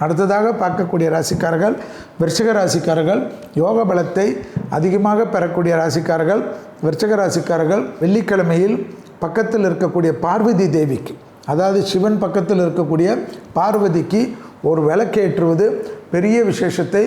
அடுத்ததாக பார்க்கக்கூடிய ராசிக்காரர்கள் விருச்சிக ராசிக்காரர்கள். யோக பலத்தை அதிகமாக பெறக்கூடிய ராசிக்காரர்கள் விருச்சிக ராசிக்காரர்கள். வெள்ளிக்கிழமையில் பக்கத்தில் இருக்கக்கூடிய பார்வதி தேவிக்கு, அதாவது சிவன் பக்கத்தில் இருக்கக்கூடிய பார்வதிக்கு ஒரு விளக்கேற்றுவது பெரிய விசேஷத்தை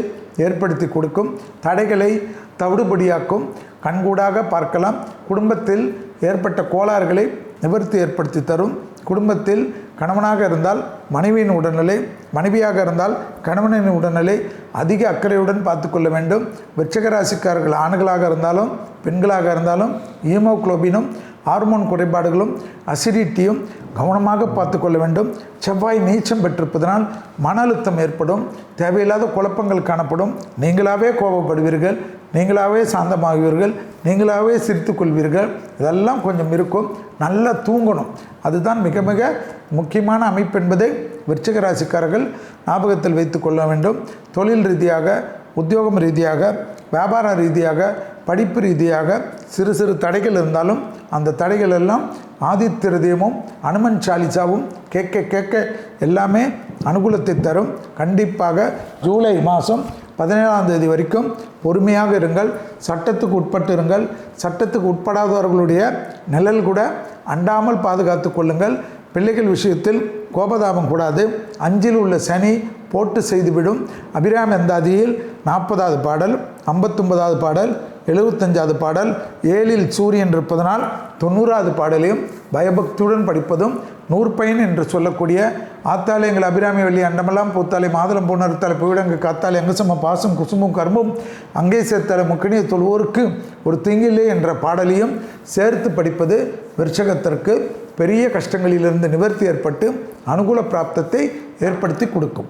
ஏற்படுத்தி கொடுக்கும். தடைகளை தவிடுபடியாக்கும். கண்கூடாக பார்க்கலாம். குடும்பத்தில் ஏற்பட்ட கோளாறுகளை நிவர்த்தி ஏற்படுத்தி தரும். குடும்பத்தில் கணவனாக இருந்தால் மனைவியின் உடல்நிலை, மனைவியாக இருந்தால் கணவனின் உடல்நிலை அதிக அக்கறையுடன் பார்த்து கொள்ள வேண்டும். விருச்சிக ராசிக்காரர்கள் ஆண்களாக இருந்தாலும் பெண்களாக இருந்தாலும் ஹீமோகுளோபினும் ஹார்மோன் குறைபாடுகளும் அசிடிட்டியும் கவனமாக பார்த்து கொள்ள வேண்டும். செவ்வாய் நீச்சம் பெற்றிருப்பதனால் மன அழுத்தம் ஏற்படும். தேவையில்லாத குழப்பங்கள் காணப்படும். நீங்களாகவே கோபப்படுவீர்கள், நீங்களாகவே சாந்தமாகுவீர்கள், நீங்களாகவே சிரித்து கொள்வீர்கள். இதெல்லாம் கொஞ்சம் இருக்கும். நல்லா தூங்கணும். அதுதான் மிக மிக முக்கியமான அமைப்பு என்பதை விருச்சிக ராசிக்காரர்கள் ஞாபகத்தில் வைத்து கொள்ள வேண்டும். தொழில் ரீதியாக, உத்தியோகம் ரீதியாக, வியாபார ரீதியாக, படிப்பு ரீதியாக சிறு சிறு தடைகள் இருந்தாலும் அந்த தடைகள் எல்லாம் ஆதித்ய ஹிருதயமும் அனுமன் சாலிசாவும் கேட்க கேட்க எல்லாமே அனுகூலத்தை தரும். கண்டிப்பாக ஜூலை மாதம் 17ஆம் தேதி வரைக்கும் பொறுமையாக இருங்கள். சட்டத்துக்கு உட்பட்டு இருங்கள். சட்டத்துக்கு உட்படாதவர்களுடைய நிழல் கூட அண்டாமல் பாதுகாத்து கொள்ளுங்கள். பிள்ளைகள் விஷயத்தில் கோபதாபம் கூடாது. 5இல் உள்ள சனி போட்டு செய்துவிடும். அபிராமி அந்தாதியில் 40வது பாடல், 59வது பாடல், 75வது பாடல், 7இல் சூரியன் இருப்பதனால் 90வது பாடலையும் பயபக்தியுடன் படிப்பதும், நூற்பயன் என்று சொல்லக்கூடிய ஆத்தாலே எங்கள் அபிராமி வள்ளி அண்டமெல்லாம் பூத்தாலே மாதளம் பூனறுத்தாலே புவிடங்கு காத்தாலே அங்குசம பாசம் குசுமும் கரும்பும் அங்கே சேர்த்தாலே முக்கணியை தொழுவோருக்கு ஒரு தீங்கில்லை என்ற பாடலையும் சேர்த்து படிப்பது விருச்சிகத்திற்கு பெரிய கஷ்டங்களிலிருந்து நிவர்த்தி ஏற்பட்டு அனுகூல பிராப்தத்தை ஏற்படுத்தி கொடுக்கும்.